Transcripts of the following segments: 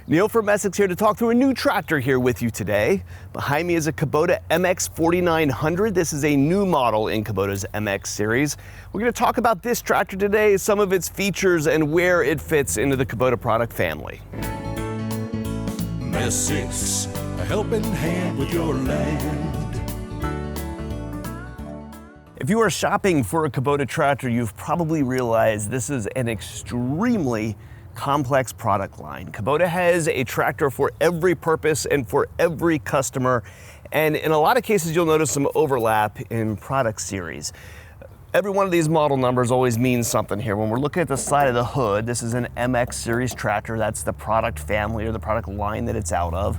Neil from Essex here to talk through a new tractor here with you today. Behind me is a Kubota MX4900. This is a new model in Kubota's MX series. We're going to talk about this tractor today, some of its features, and where it fits into the Kubota product family. Essex, a helping hand with your land. If you are shopping for a Kubota tractor, you've probably realized this is an extremely complex product line. Kubota has a tractor for every purpose and for every customer, and in a lot of cases you'll notice some overlap in product series. Every one of these model numbers always means something here. When we're looking at the side of the hood, this is an MX series tractor. That's the product family or the product line that it's out of.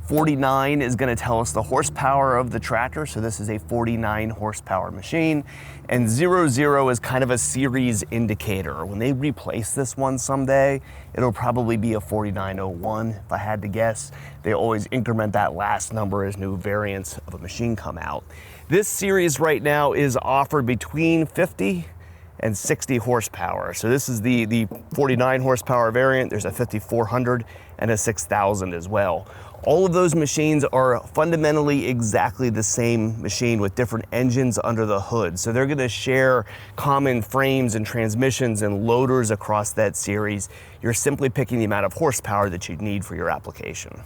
49 is going to tell us the horsepower of the tractor, so this is a 49 horsepower machine. And 00 is kind of a series indicator. When they replace this one someday, it'll probably be a 4901 if I had to guess. They always increment that last number as new variants of a machine come out. This series right now is offered between 50 and 60 horsepower. So this is the 49 horsepower variant. There's a 5400 and a 6000 as well. All of those machines are fundamentally exactly the same machine with different engines under the hood. So they're gonna share common frames and transmissions and loaders across that series. You're simply picking the amount of horsepower that you need for your application.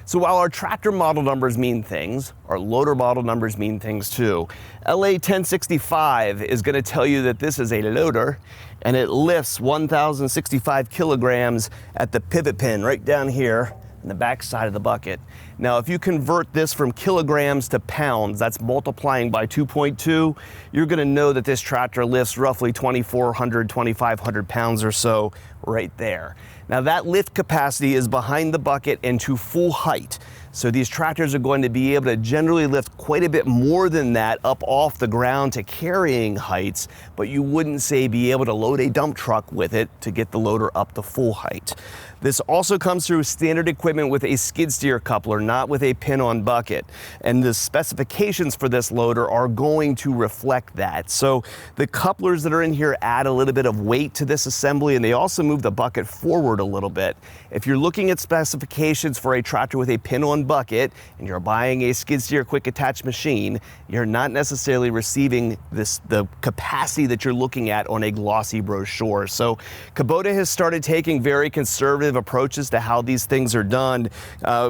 So while our tractor model numbers mean things, our loader model numbers mean things too. LA1065 is going to tell you that this is a loader and it lifts 1,065 kilograms at the pivot pin right down here in the back side of the bucket. Now, if you convert this from kilograms to pounds, that's multiplying by 2.2, you're gonna know that this tractor lifts roughly 2,400, 2,500 pounds or so right there. Now, that lift capacity is behind the bucket and to full height. So these tractors are going to be able to generally lift quite a bit more than that up off the ground to carrying heights, but you wouldn't say be able to load a dump truck with it to get the loader up to full height. This also comes through standard equipment with a skid steer coupler, not with a pin-on bucket. And the specifications for this loader are going to reflect that. So the couplers that are in here add a little bit of weight to this assembly, and they also move the bucket forward a little bit. If you're looking at specifications for a tractor with a pin-on bucket and you're buying a skid steer quick attach machine, you're not necessarily receiving the capacity that you're looking at on a glossy brochure. So Kubota has started taking very conservative approaches to how these things are done,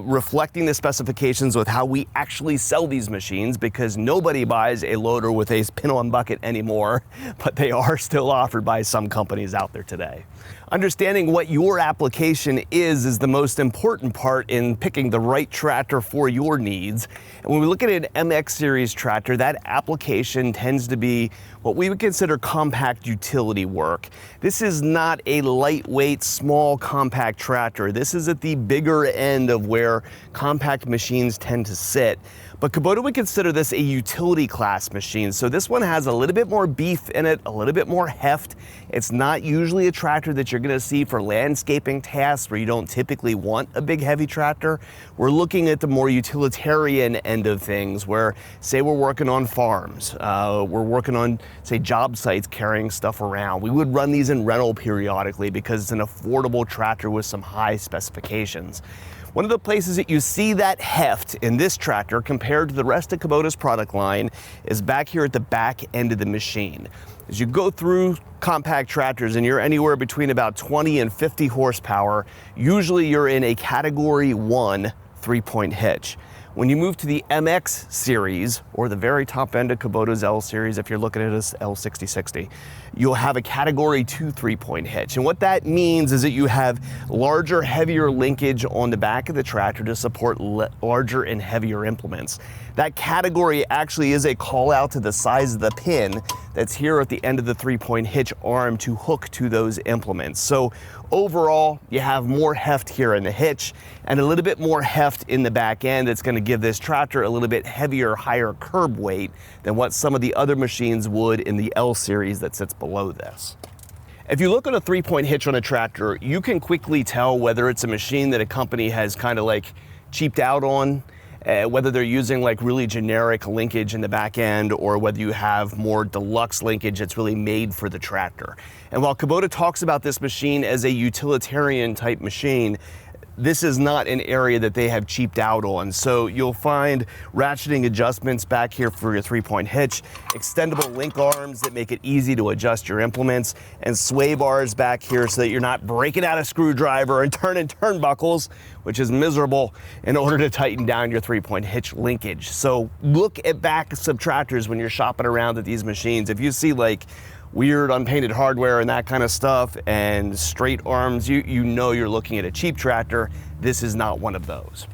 reflecting the specifications with how we actually sell these machines, because nobody buys a loader with a pin-on bucket anymore, but they are still offered by some companies out there today. Understanding what your application is the most important part in picking the right tractor for your needs. And when we look at an MX series tractor, that application tends to be what we would consider compact utility work. This is not a lightweight, small, compact tractor. This is at the bigger end of where compact machines tend to sit. But Kubota would consider this a utility class machine. So this one has a little bit more beef in it, a little bit more heft. It's not usually a tractor that you're gonna see for landscaping tasks where you don't typically want a big heavy tractor. We're looking at the more utilitarian end of things where, say we're working on farms, we're working on, say, job sites carrying stuff around. We would run these in rental periodically because it's an affordable tractor with some high specifications. One of the places that you see that heft in this tractor compared to the rest of Kubota's product line is back here at the back end of the machine. As you go through compact tractors and you're anywhere between about 20 and 50 horsepower, usually you're in a category 1 3-point hitch. When you move to the MX series, or the very top end of Kubota's L series, if you're looking at this L6060, you'll have a category 2 3-point hitch. And what that means is that you have larger, heavier linkage on the back of the tractor to support larger and heavier implements. That category actually is a call out to the size of the pin that's here at the end of the 3-point hitch arm to hook to those implements. So overall, you have more heft here in the hitch and a little bit more heft in the back end. That's going to give this tractor a little bit heavier, higher curb weight than what some of the other machines would in the L series that sits below this. If you look at a 3-point hitch on a tractor, you can quickly tell whether it's a machine that a company has kind of like cheaped out on, whether they're using like really generic linkage in the back end or whether you have more deluxe linkage that's really made for the tractor. And while Kubota talks about this machine as a utilitarian type machine, this is not an area that they have cheaped out on. So you'll find ratcheting adjustments back here for your 3-point hitch, extendable link arms that make it easy to adjust your implements, and sway bars back here so that you're not breaking out a screwdriver and turning turnbuckles, which is miserable, in order to tighten down your 3-point hitch linkage. So look at back subtractors when you're shopping around at these machines. If you see like weird unpainted hardware and that kind of stuff and straight arms, you know you're looking at a cheap tractor. This is not one of those.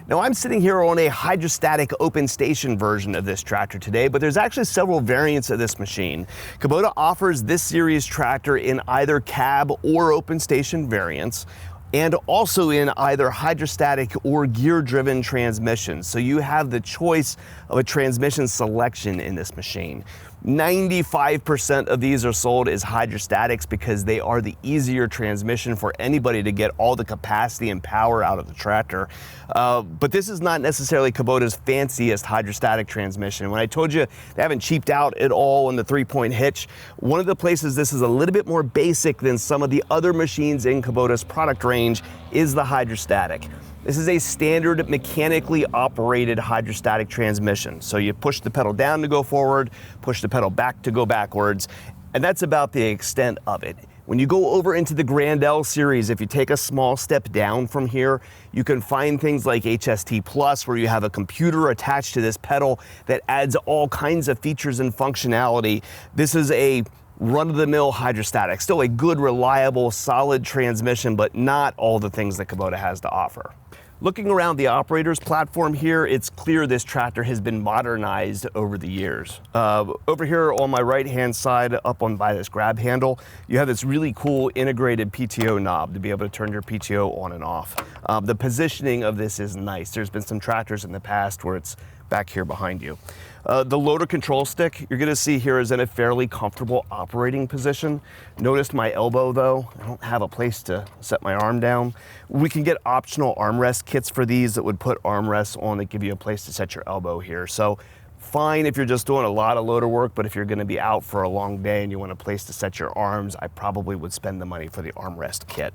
Now I'm sitting here on a hydrostatic open station version of this tractor today, but there's actually several variants of this machine. Kubota offers this series tractor in either cab or open station variants, and also in either hydrostatic or gear-driven transmissions. So you have the choice of a transmission selection in this machine. 95% of these are sold as hydrostatics because they are the easier transmission for anybody to get all the capacity and power out of the tractor. But this is not necessarily Kubota's fanciest hydrostatic transmission. When I told you they haven't cheaped out at all on the 3-point hitch, one of the places this is a little bit more basic than some of the other machines in Kubota's product range is the hydrostatic. This is a standard mechanically operated hydrostatic transmission. So you push the pedal down to go forward, push the pedal back to go backwards, and that's about the extent of it. When you go over into the Grand L series, if you take a small step down from here, you can find things like HST Plus, where you have a computer attached to this pedal that adds all kinds of features and functionality. This is a run-of-the-mill hydrostatic, still a good, reliable, solid transmission, but not all the things that Kubota has to offer. Looking around the operator's platform here, it's clear this tractor has been modernized over the years. Over here on my right-hand side, up on by this grab handle, you have this really cool integrated PTO knob to be able to turn your PTO on and off. The positioning of this is nice. There's been some tractors in the past where it's back here behind you. The loader control stick, you're gonna see here, is in a fairly comfortable operating position. Notice my elbow though, I don't have a place to set my arm down. We can get optional armrest kits for these that would put armrests on that give you a place to set your elbow here. So fine if you're just doing a lot of loader work, but if you're gonna be out for a long day and you want a place to set your arms, I probably would spend the money for the armrest kit.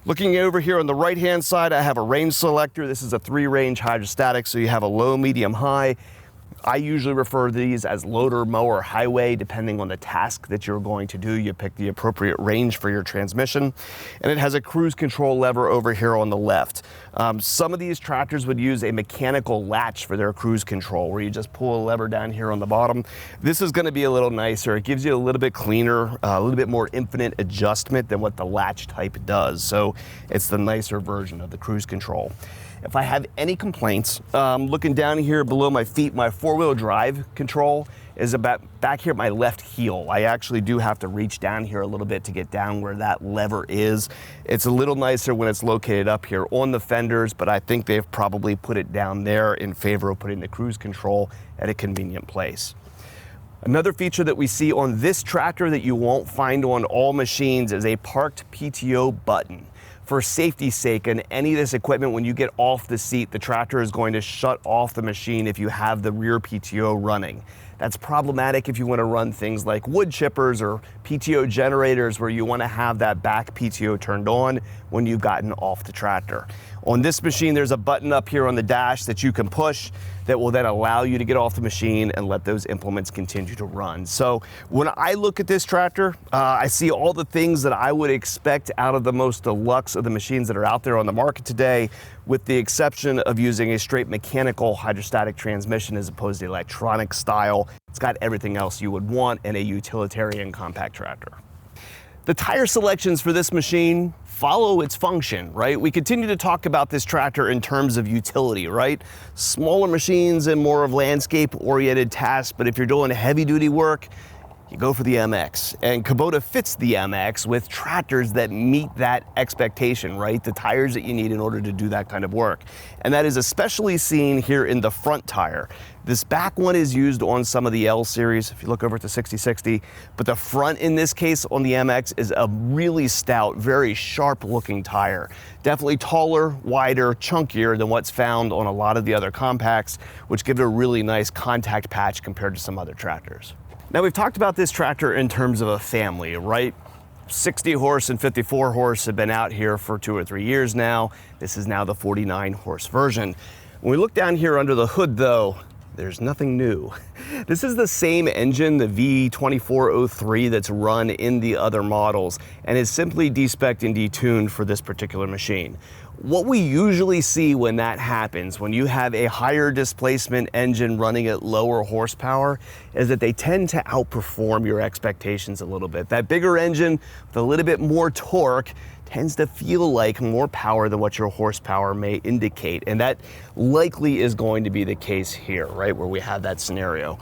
Looking over here on the right-hand side, I have a range selector. This is a 3-range hydrostatic, so you have a low, medium, high. I usually refer to these as loader, mower, highway, depending on the task that you're going to do. You pick the appropriate range for your transmission. And it has a cruise control lever over here on the left. Some of these tractors would use a mechanical latch for their cruise control, where you just pull a lever down here on the bottom. This is gonna be a little nicer. It gives you a little bit cleaner, a little bit more infinite adjustment than what the latch type does. So it's the nicer version of the cruise control. If I have any complaints, looking down here below my feet, my 4-wheel drive control is about back here at my left heel. I actually do have to reach down here a little bit to get down where that lever is. It's a little nicer when it's located up here on the fenders, but I think they've probably put it down there in favor of putting the cruise control at a convenient place. Another feature that we see on this tractor that you won't find on all machines is a parked PTO button. For safety's sake, in any of this equipment, when you get off the seat, the tractor is going to shut off the machine if you have the rear PTO running. That's problematic if you want to run things like wood chippers or PTO generators, where you want to have that back PTO turned on when you've gotten off the tractor. On this machine, there's a button up here on the dash that you can push that will then allow you to get off the machine and let those implements continue to run. So when I look at this tractor, I see all the things that I would expect out of the most deluxe of the machines that are out there on the market today, with the exception of using a straight mechanical hydrostatic transmission as opposed to electronic style. It's got everything else you would want in a utilitarian compact tractor. The tire selections for this machine follow its function, right? We continue to talk about this tractor in terms of utility, right? Smaller machines and more of landscape-oriented tasks, but if you're doing heavy-duty work, you go for the MX. And Kubota fits the MX with tractors that meet that expectation, right? The tires that you need in order to do that kind of work. And that is especially seen here in the front tire. This back one is used on some of the L series, if you look over at the 6060, but the front in this case on the MX is a really stout, very sharp looking tire. Definitely taller, wider, chunkier than what's found on a lot of the other compacts, which give it a really nice contact patch compared to some other tractors. Now we've talked about this tractor in terms of a family, right? 60 horse and 54 horse have been out here for 2 or 3 years now. This is now the 49 horse version. When we look down here under the hood though, there's nothing new. This is the same engine, the V2403, that's run in the other models and is simply de-specced and detuned for this particular machine. What we usually see when that happens, when you have a higher displacement engine running at lower horsepower, is that they tend to outperform your expectations a little bit. That bigger engine with a little bit more torque tends to feel like more power than what your horsepower may indicate. And that likely is going to be the case here, right, where we have that scenario.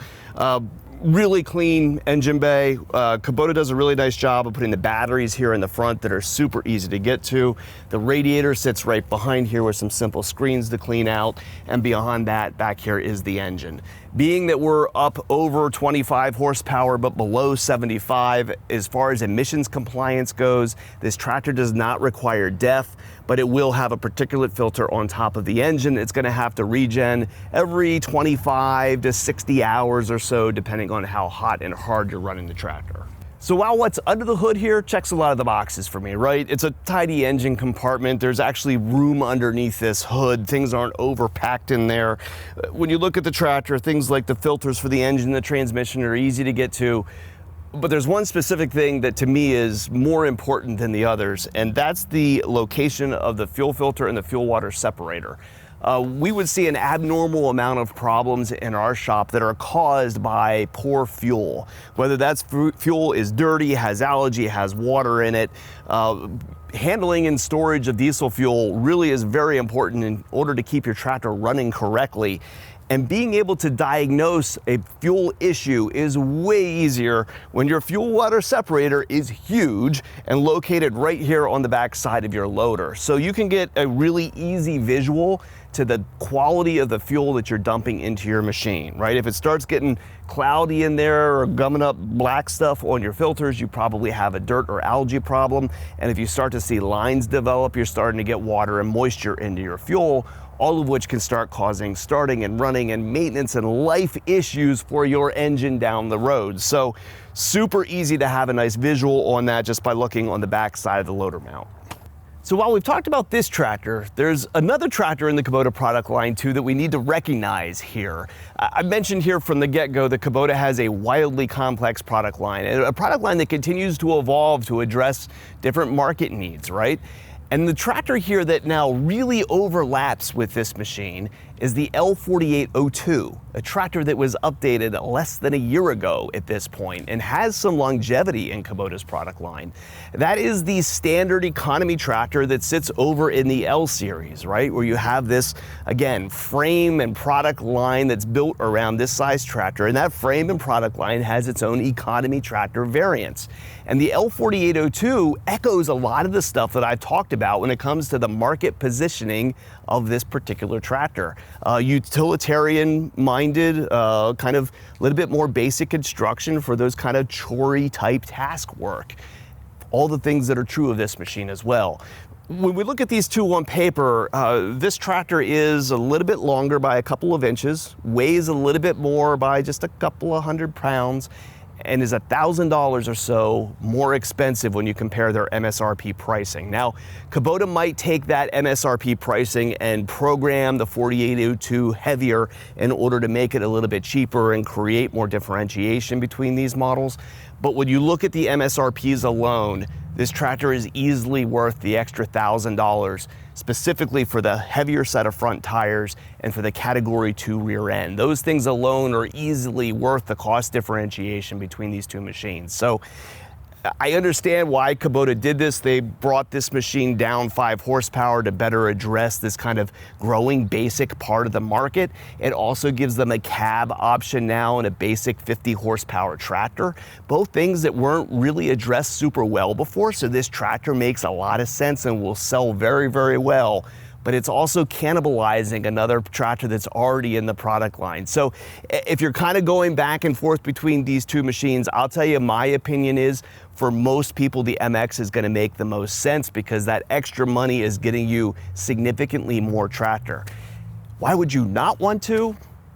Really clean engine bay. Kubota does a really nice job of putting the batteries here in the front that are super easy to get to. The radiator sits right behind here with some simple screens to clean out. And beyond that, back here is the engine. Being that we're up over 25 horsepower but below 75, as far as emissions compliance goes, this tractor does not require DEF, but it will have a particulate filter on top of the engine. It's going to have to regen every 25 to 60 hours or so, depending on how hot and hard you're running the tractor. So while what's under the hood here checks a lot of the boxes for me, right? It's a tidy engine compartment. There's actually room underneath this hood. Things aren't overpacked in there. When you look at the tractor, things like the filters for the engine, the transmission are easy to get to. But there's one specific thing that to me is more important than the others, and that's the location of the fuel filter and the fuel water separator. We would see an abnormal amount of problems in our shop that are caused by poor fuel. Whether that's fuel is dirty, has algae, has water in it. Handling and storage of diesel fuel really is very important in order to keep your tractor running correctly. And being able to diagnose a fuel issue is way easier when your fuel water separator is huge and located right here on the back side of your loader. So you can get a really easy visual to the quality of the fuel that you're dumping into your machine, right? If it starts getting cloudy in there or gumming up black stuff on your filters, you probably have a dirt or algae problem. And if you start to see lines develop, you're starting to get water and moisture into your fuel, all of which can start causing starting and running and maintenance and life issues for your engine down the road. So super easy to have a nice visual on that just by looking on the back side of the loader mount. So while we've talked about this tractor, there's another tractor in the Kubota product line too that we need to recognize here. I mentioned here from the get-go that Kubota has a wildly complex product line, a product line that continues to evolve to address different market needs, right? And the tractor here that now really overlaps with this machine is the L4802, a tractor that was updated less than a year ago at this point and has some longevity in Kubota's product line. That is the standard economy tractor that sits over in the L series, right? Where you have this, again, frame and product line that's built around this size tractor, and that frame and product line has its own economy tractor variants. And the L4802 echoes a lot of the stuff that I've talked about when it comes to the market positioning of this particular tractor. Utilitarian-minded, kind of a little bit more basic construction for those kind of chore type task work. All the things that are true of this machine as well. When we look at these two on paper, this tractor is a little bit longer by a couple of inches, weighs a little bit more by just a couple of 100 pounds, and is $1,000 or so more expensive when you compare their MSRP pricing. Now, Kubota might take that MSRP pricing and program the 4802 heavier in order to make it a little bit cheaper and create more differentiation between these models. But when you look at the MSRPs alone, this tractor is easily worth the extra $1,000, specifically for the heavier set of front tires and for the Category 2 rear end. Those things alone are easily worth the cost differentiation between these two machines. So I understand why Kubota did this. They brought this machine down 5 horsepower to better address this kind of growing basic part of the market. It also gives them a cab option now and a basic 50 horsepower tractor, both things that weren't really addressed super well before. So this tractor makes a lot of sense and will sell very, very well. But it's also cannibalizing another tractor that's already in the product line. So if you're kind of going back and forth between these two machines, I'll tell you my opinion is, for most people, the MX is going to make the most sense because that extra money is getting you significantly more tractor. Why would you not want to?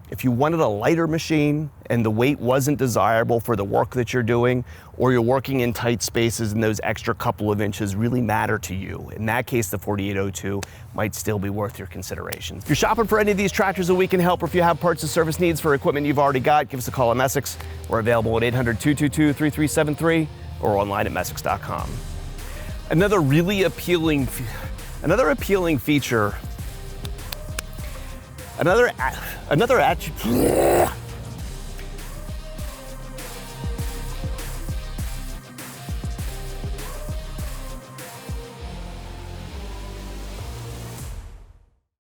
If you wanted a lighter machine and the weight wasn't desirable for the work that you're doing, or you're working in tight spaces and those extra couple of inches really matter to you, in that case, the 4802 might still be worth your consideration. If you're shopping for any of these tractors that we can help, or if you have parts and service needs for equipment you've already got, give us a call at Messick's. We're available at 800-222-3373 or online at Messick's.com. Another appealing feature, another attribute.